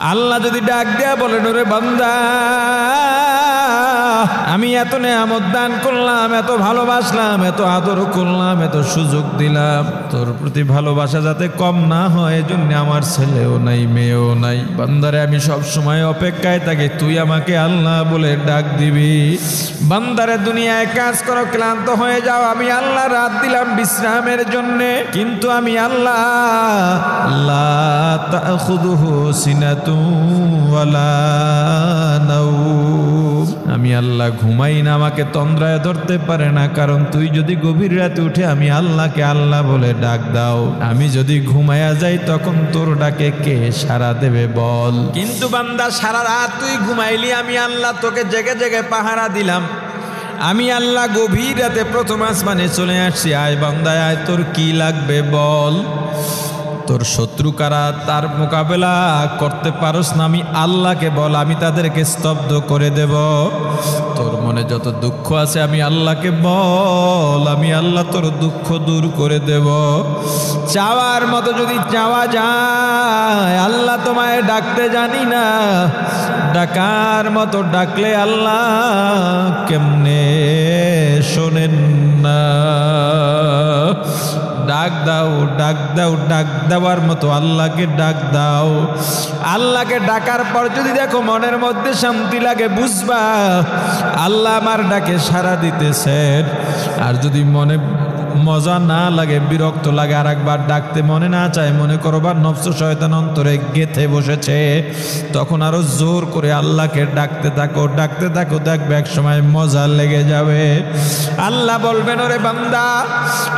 আল্লাহ যদি ডাক দেয়া বলেন, ওরে বান্দা আমি এত নেয়ামত দান করলাম, এত ভালোবাসলাম, এত আদর করলাম, এত সুযোগ দিলাম, তোর প্রতি ভালোবাসা যাতে কম না হয় এজন্য আমার ছেলেও নাই মেয়েও নাই। বান্দারে আমি সব সময় অপেক্ষায় থাকি তুই আমাকে আল্লাহ বলে ডাক দিবি। বান্দারে দুনিয়ায় কাজ করো, ক্লান্ত হয়ে যাও, আমি আল্লাহ রাত দিলাম বিশ্রামের জন্য, কিন্তু আমি আল্লাহ লা তাখুযুহু সিনাতুন ওয়ালা নাওম, আমি আল্লাহ ঘুমাই না, আমাকে তন্দ্রায় ধরতে পারে না। কারণ তুই যদি গভীর রাতে উঠে আমি আল্লাহকে আল্লাহ বলে ডাক দাও, আমি যদি ঘুমায়া যাই তখন তোর ডাকে কে সাড়া দেবে বল। কিন্তু বান্দা সারা রাত তুই ঘুমাইলি, আমি আল্লাহ তোকে জেগে জেগে পাহারা দিলাম, আমি আল্লাহ গভীর রাতে প্রথম আসমানে চলে আসছি, আয় বান্দা আয়, তোর কি লাগবে বল। তোর শত্রু কারা, তার মোকাবেলা করতে পারোস না, আমি আল্লাহকে বল, আমি তাদেরকে স্তব্ধ করে দেব। তোর মনে যত দুঃখ আছে আমি আল্লাহকে বল, আমি আল্লাহ তোর দুঃখ দূর করে দেব। চাওয়ার মতো যদি চাওয়া যায়, আল্লাহ তোমায় ডাকতে জানি না, ডাকার মতো ডাকলে আল্লাহ কেমনে শোনেন না। ডাক দাও, ডাক দাও, ডাক দেওয়ার মতো আল্লাহকে ডাক দাও। আল্লাহকে ডাকার পর যদি দেখো মনের মধ্যে শান্তি লাগে, বুঝবা আল্লাহ আমার ডাকে সাড়া দিতেছেন। আর যদি মনে মজা না লাগে, বিরক্ত লাগে, আর একবার ডাকতে মনে না চায়, মনে করবার নফস শয়তান অন্তরে গেথে বসেছে, তখন আরো জোর করে আল্লাহকে ডাকতে থাকো, ডাকতে থাকো, দেখবে এক সময় মজা লেগে যাবে। আল্লাহ বলবেন, ওরে বান্দা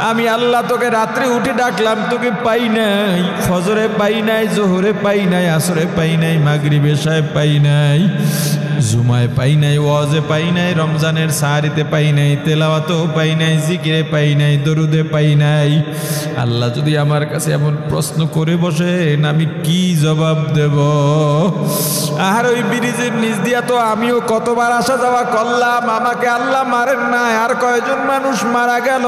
আমি আল্লাহ তোকে রাত্রে উঠে ডাকলাম, তোকে পাই নাই, ফজরে পাই নাই, জোহরে পাই নাই, আসরে পাই নাই, মাগরিব এশায় পাই নাই, জুমায় পাই নাই, ওয়াজে পাই নাই, রমজানের সাহারিতে পাই নাই, তেলাওয়াতেও পাই নাই, জিকিরে পাই নাই, দরুদে পাই নাই। আল্লাহ যদি আমার কাছে এমন প্রশ্ন করে বসেন, আমি কি জবাব দেব? আর ওই ব্রিজের নিচ দিয়া তো আমিও কতবার আসা যাওয়া করলাম, আমাকে আল্লাহ মারেন নাই। আর কয়জন মানুষ মারা গেল,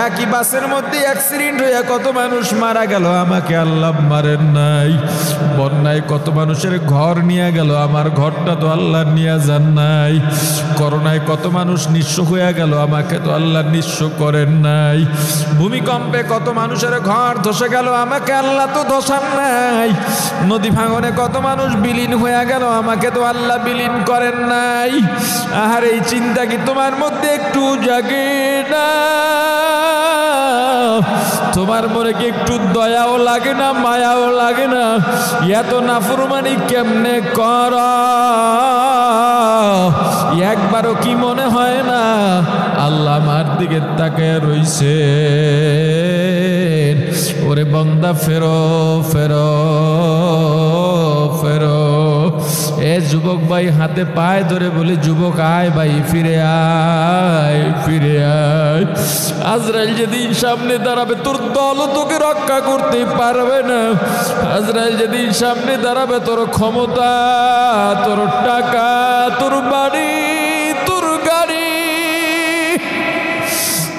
একই বাসের মধ্যে অ্যাক্সিডেন্ট হয়ে কত মানুষ মারা গেল, আমাকে আল্লাহ মারেন নাই। বন্যায় কত মানুষের ঘর নিয়ে গেল, আমার ঘরটা তো আল্লাহ নিয়ে যান নাই। করোনায় কত মানুষ নিঃস্ব হয়ে গেল, আমাকে তো আল্লাহ নিঃস্ব করেন নাই। ভূমিকম্পে কত মানুষের ঘর ধসে গেল, আমাকে আল্লাহ তো ধসান নাই। নদী ভাঙনে কত মানুষ বিলীন হয়ে গেল, আমাকে তো আল্লাহ বিলীন করেন নাই। আর এই চিন্তা কি তোমার মধ্যে একটু জাগে না? তোমার মনে কি একটু দয়াও লাগে না, মায়াও লাগে না? এত নাফরমানি কেমনে কর? একবারও কি মনে হয় না আল্লাহ আমার দিকে তাকায় রইছে? ওরে বান্দা ফেরো ফেরো ফেরো। এ যুবক ভাই হাতে পায়ে ধরে বলি, যুবক আয় ভাই, ফিরে আয়, ফিরে আয়। আজরাইল যেদিন সামনে দাঁড়াবে তোর দল তোকে রক্ষা করতে পারবে না। আজরাইল যেদিন সামনে দাঁড়াবে তোর ক্ষমতা, তোর টাকা, তোর বাড়ি, তোর গাড়ি,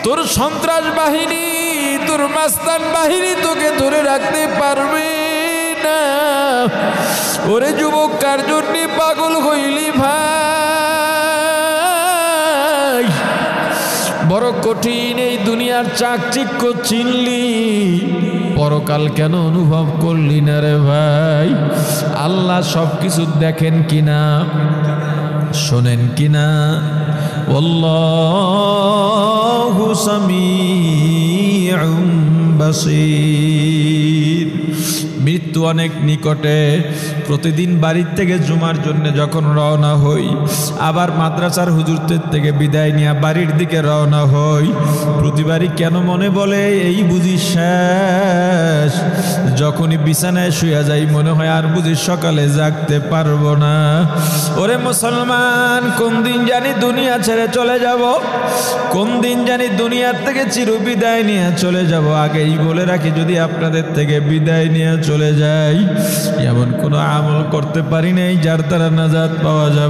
তোর সন্ত্রাস বাহিনী, তোর মাস্তান বাহিনী তোকে ধরে রাখতে পারবে না। ওরে যুবক, কার জন্য পাগল হইলি ভাই? বড় কঠিন এই দুনিয়ার চাকচিক্য চিনলি, পরকাল কেন অনুভব করলি না রে ভাই? আল্লাহ সবকিছু দেখেন কিনা, শোনেন কিনা? আল্লাহু সামিউম বাসীর। মৃত্যু অনেক নিকটে। প্রতিদিন বাড়ির থেকে জুমার জন্য যখন রওনা হই, আবার মাদ্রাসার হুজুরদের থেকে বিদায় নিয়ে বাড়ির দিকে রওনা হই, প্রতিবারই কেন মনে বলে এই বুঝি শেষ। যখনই বিছানায় শুয়ে যাই মনে হয় আর বুঝি সকালে জাগতে পারবো না। ওরে মুসলমান, কোন দিন জানি দুনিয়া ছেড়ে চলে যাব, কোন দিন জানি দুনিয়ার থেকে চির বিদায় নিয়ে চলে যাব। আগেই বলে রাখি, যদি আপনাদের থেকে বিদায় নিয়ে চলে যাই, এমন কোনো আমল করতে পারি নাই যার দ্বারা নাজাত পাওয়া যাবে।